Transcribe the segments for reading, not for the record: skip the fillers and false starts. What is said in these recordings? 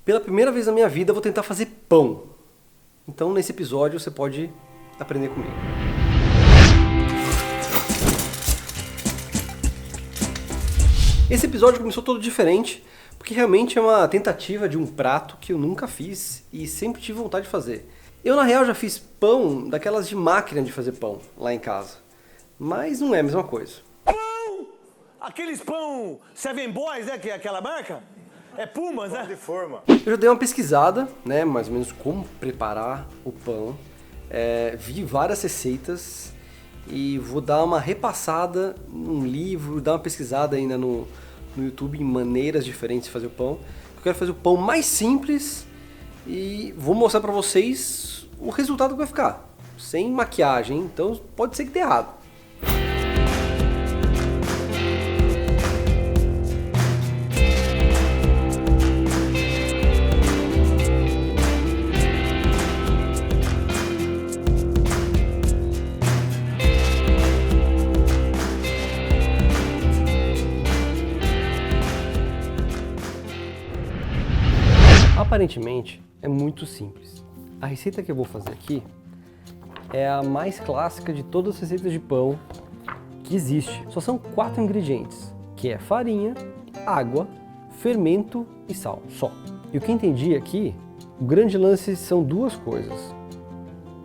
Pela primeira vez na minha vida eu vou tentar fazer pão. Então nesse episódio você pode aprender comigo. Esse episódio começou todo diferente, porque realmente é uma tentativa de um prato que eu nunca fiz e sempre tive vontade de fazer. Eu na real já fiz pão daquelas de máquina de fazer pão lá em casa, mas não é a mesma coisa. Pão! Aqueles pão Seven Boys, né, que é aquela marca? É Pumas, né? De forma. Eu já dei uma pesquisada, né, mais ou menos como preparar o pão. Vi várias receitas e vou dar uma repassada num livro, dar uma pesquisada ainda no YouTube em maneiras diferentes de fazer o pão. Eu quero fazer o pão mais simples e vou mostrar pra vocês o resultado que vai ficar, sem maquiagem, então pode ser que dê errado. Aparentemente é muito simples. A receita que eu vou fazer aqui é a mais clássica de todas as receitas de pão que existe. Só são 4 ingredientes, que é farinha, água, fermento e sal, só. E o que entendi aqui, o grande lance são 2 coisas.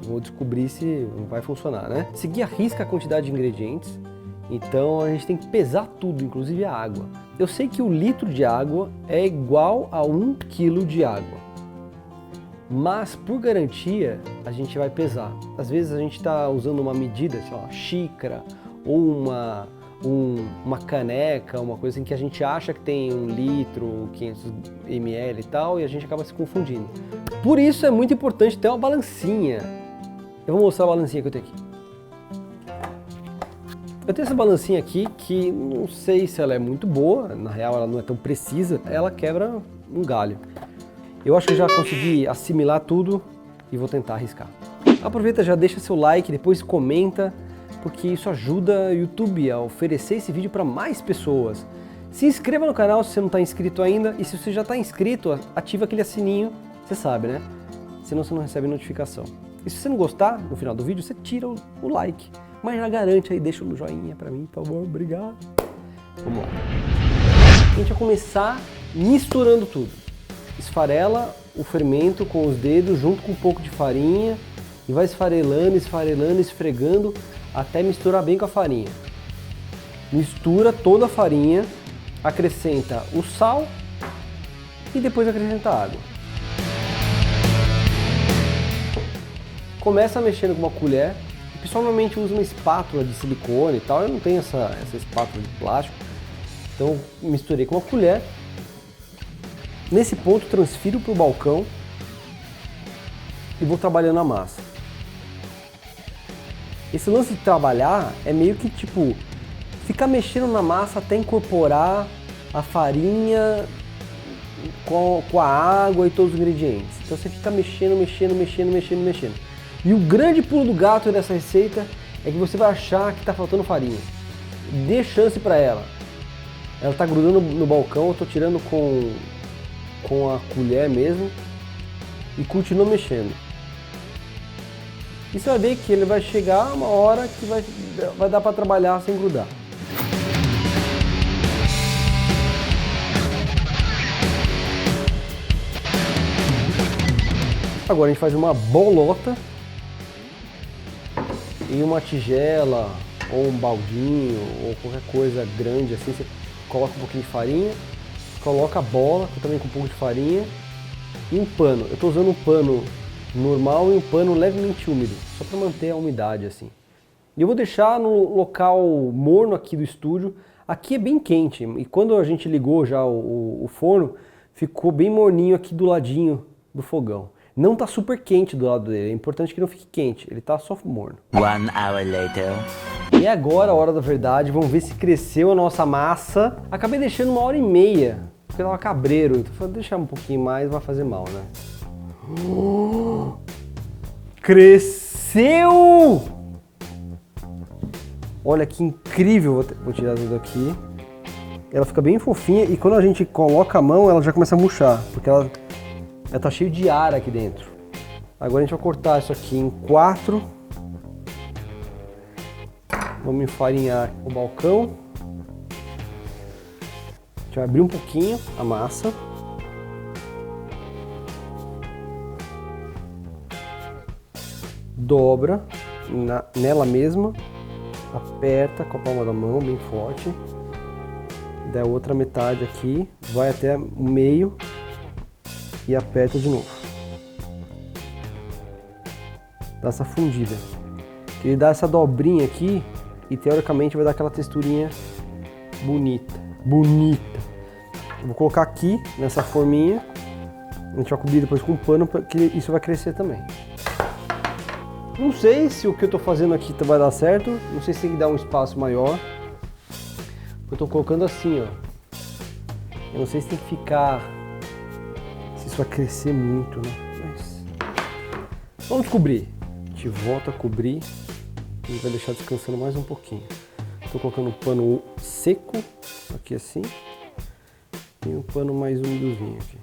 Vou descobrir se vai funcionar, né? Seguir à risca a quantidade de ingredientes, então a gente tem que pesar tudo, inclusive a água. Eu sei que o litro de água é igual a 1 quilo de água, mas por garantia a gente vai pesar. Às vezes a gente está usando uma medida, sei lá, xícara ou uma caneca, uma coisa em que a gente acha que tem 1 litro, 500 ml e tal, e a gente acaba se confundindo. Por isso é muito importante ter uma balancinha. Eu vou mostrar a balancinha que eu tenho aqui. Eu tenho essa balancinha aqui que não sei se ela é muito boa, na real ela não é tão precisa, ela quebra um galho. Eu acho que já consegui assimilar tudo e vou tentar arriscar. Aproveita, já deixa seu like, depois comenta, porque isso ajuda o YouTube a oferecer esse vídeo para mais pessoas. Se inscreva no canal se você não está inscrito ainda, e se você já está inscrito, ativa aquele sininho, você sabe, né? Senão você não recebe notificação. E se você não gostar, no final do vídeo, você tira o like. Mas já garante aí, deixa um joinha pra mim, por favor, obrigado. Vamos lá. A gente vai começar misturando tudo. Esfarela o fermento com os dedos junto com um pouco de farinha e vai esfarelando, esfarelando, esfregando até misturar bem com a farinha. Mistura toda a farinha, acrescenta o sal e depois acrescenta a água. Começa mexendo com uma colher. O pessoal normalmente usa uma espátula de silicone e tal, eu não tenho essa espátula de plástico, então misturei com uma colher. Nesse ponto transfiro para o balcão e vou trabalhando a massa. Esse lance de trabalhar é meio que tipo, ficar mexendo na massa até incorporar a farinha com a água e todos os ingredientes. Então você fica mexendo. E o grande pulo do gato dessa receita é que você vai achar que está faltando farinha. Dê chance para ela. Ela está grudando no balcão, eu estou tirando com a colher mesmo e continua mexendo. E você vai ver que ele vai chegar uma hora que vai dar para trabalhar sem grudar. Agora a gente faz uma bolota em uma tigela ou um baldinho ou qualquer coisa grande assim, você coloca um pouquinho de farinha, coloca a bola também com um pouco de farinha e um pano. Eu estou usando um pano normal e um pano levemente úmido, só para manter a umidade assim. E eu vou deixar no local morno aqui do estúdio. Aqui é bem quente e quando a gente ligou já o forno, ficou bem morninho aqui do ladinho do fogão. Não tá super quente do lado dele, é importante que não fique quente, ele tá só morno. 1 hour later. E agora a hora da verdade, vamos ver se cresceu a nossa massa. Acabei deixando 1h30, porque tava cabreiro, então vou deixar um pouquinho mais, não vai fazer mal, né? Cresceu! Olha que incrível, vou tirar tudo aqui. Ela fica bem fofinha e quando a gente coloca a mão, ela já começa a murchar, porque ela ela tá cheio de ar aqui dentro. Agora a gente vai cortar isso aqui em 4. Vamos enfarinhar o balcão. A gente vai abrir um pouquinho a massa. Dobra nela mesma. Aperta com a palma da mão bem forte. Da outra metade aqui, vai até o meio e aperta de novo. Dá essa fundida. Ele dá essa dobrinha aqui e teoricamente vai dar aquela texturinha bonita. Eu vou colocar aqui nessa forminha. A gente vai cobrir depois com um pano, porque isso vai crescer também. Não sei se o que eu tô fazendo aqui vai dar certo. Não sei se tem que dar um espaço maior. Eu tô colocando assim, ó. Eu não sei se tem que ficar... se isso vai crescer muito, né? Mas... vamos cobrir. A gente volta a cobrir e vai deixar descansando mais um pouquinho. Tô colocando um pano seco, aqui assim. E um pano mais úmidozinho aqui.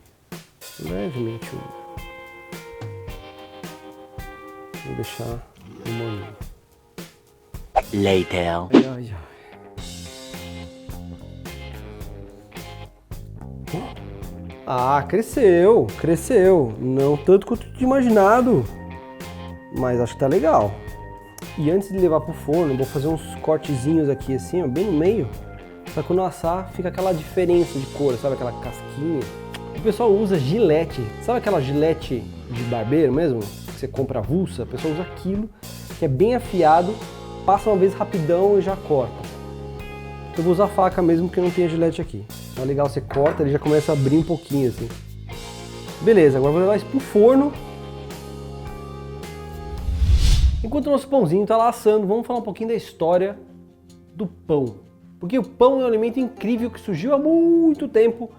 Levemente úmido. Vou deixar um molinho. Later. Ai. Ah, cresceu. Não tanto quanto eu tinha imaginado, mas acho que tá legal. E antes de levar pro forno, vou fazer uns cortezinhos aqui assim, ó, bem no meio, pra quando assar fica aquela diferença de cor, sabe, aquela casquinha. O pessoal usa gilete, sabe aquela gilete de barbeiro mesmo, que você compra avulsa? O pessoal usa aquilo, que é bem afiado, passa uma vez rapidão e já corta. Eu vou usar faca mesmo porque não tem a gilete aqui. Então é legal, você corta, ele já começa a abrir um pouquinho assim. Beleza, agora vou levar isso pro forno. Enquanto o nosso pãozinho tá lá assando, vamos falar um pouquinho da história do pão. Porque o pão é um alimento incrível que surgiu há muito tempo,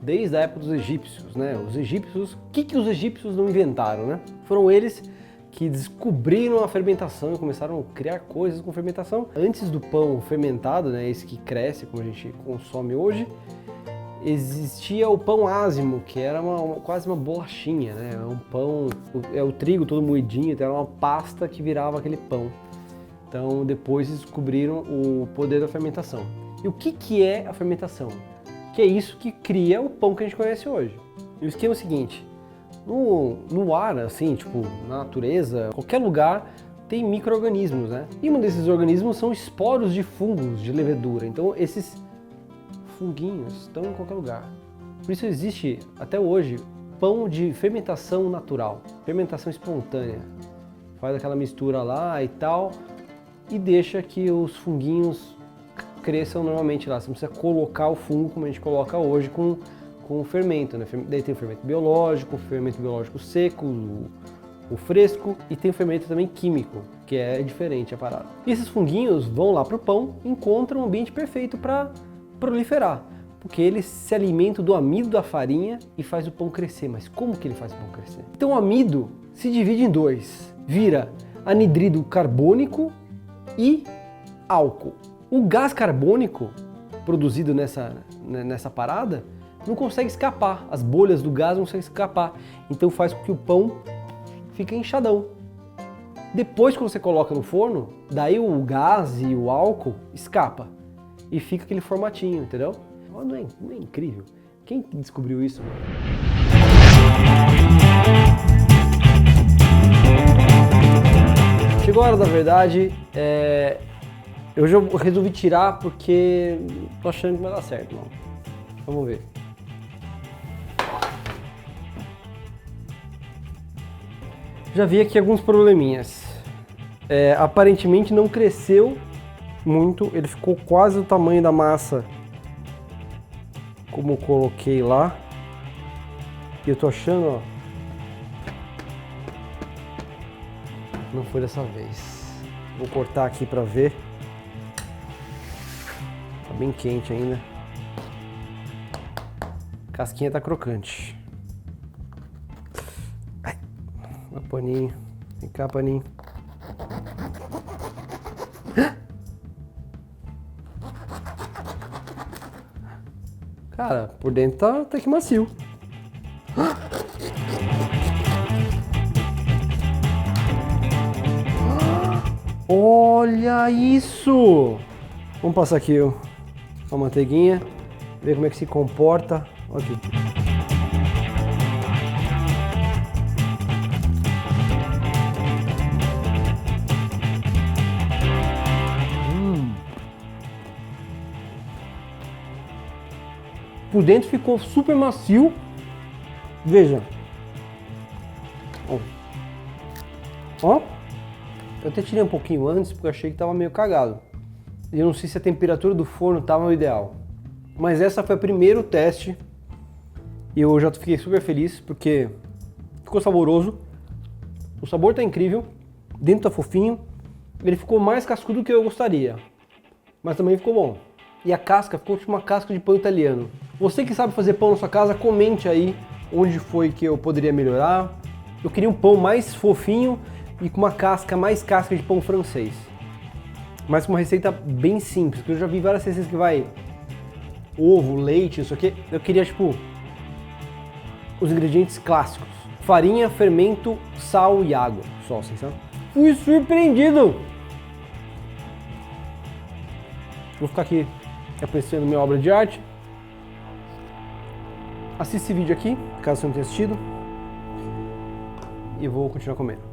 desde a época dos egípcios, né? Os egípcios, o que os egípcios não inventaram, né? Foram eles que descobriram a fermentação e começaram a criar coisas com fermentação. Antes do pão fermentado, né, esse que cresce, como a gente consome hoje, existia o pão ázimo, que era quase uma bolachinha, né? Um pão, o trigo todo moidinho, então era uma pasta que virava aquele pão. Então depois descobriram o poder da fermentação. E o que é a fermentação? Que é isso que cria o pão que a gente conhece hoje. E o esquema é o seguinte: no ar, assim, tipo, na natureza, qualquer lugar tem micro-organismos, né? E um desses organismos são esporos de fungos de levedura. Então esses funguinhos estão em qualquer lugar. Por isso existe, até hoje, pão de fermentação natural, fermentação espontânea. Faz aquela mistura lá e tal, e deixa que os funguinhos cresçam normalmente lá. Você não precisa colocar o fungo como a gente coloca hoje com o fermento, né? Daí tem o fermento biológico seco, o fresco, e tem o fermento também químico, que é diferente a parada. E esses funguinhos vão lá pro pão, encontram um ambiente perfeito para proliferar, porque eles se alimentam do amido da farinha e faz o pão crescer. Mas como que ele faz o pão crescer? Então o amido se divide em dois, vira anidrido carbônico e álcool. O gás carbônico produzido nessa parada não consegue escapar, as bolhas do gás não conseguem escapar, então faz com que o pão fique inchadão. Depois que você coloca no forno, daí o gás e o álcool escapa e fica aquele formatinho, entendeu? Não é incrível? Quem descobriu isso, mano? Chegou a hora da verdade, eu já resolvi tirar porque tô achando que vai dar certo, não. Vamos ver. Já vi aqui alguns probleminhas. Aparentemente não cresceu muito, ele ficou quase o tamanho da massa como eu coloquei lá. E eu tô achando, ó, não foi dessa vez. Vou cortar aqui pra ver. Tá bem quente ainda. A casquinha tá crocante. Ai, paninho. Vem cá, paninho. Cara, por dentro tá até que macio. Olha isso! Vamos passar aqui ó, a manteiguinha, ver como é que se comporta. Olha aqui. Por dentro ficou super macio. Veja. Ó. Eu até tirei um pouquinho antes porque eu achei que estava meio cagado. E eu não sei se a temperatura do forno estava o ideal. Mas essa foi o primeiro teste. E eu já fiquei super feliz porque ficou saboroso. O sabor tá incrível. Dentro tá fofinho. Ele ficou mais cascudo do que eu gostaria. Mas também ficou bom. E a casca ficou tipo uma casca de pão italiano. Você que sabe fazer pão na sua casa, comente aí onde foi que eu poderia melhorar. Eu queria um pão mais fofinho e com uma casca mais casca de pão francês. Mas com uma receita bem simples, porque eu já vi várias receitas que vai ovo, leite, isso aqui. Eu queria tipo os ingredientes clássicos. Farinha, fermento, sal e água. Só assim, sabe? Fui surpreendido! Vou ficar aqui apreciando minha obra de arte. Assista esse vídeo aqui, caso você não tenha assistido. E vou continuar comendo.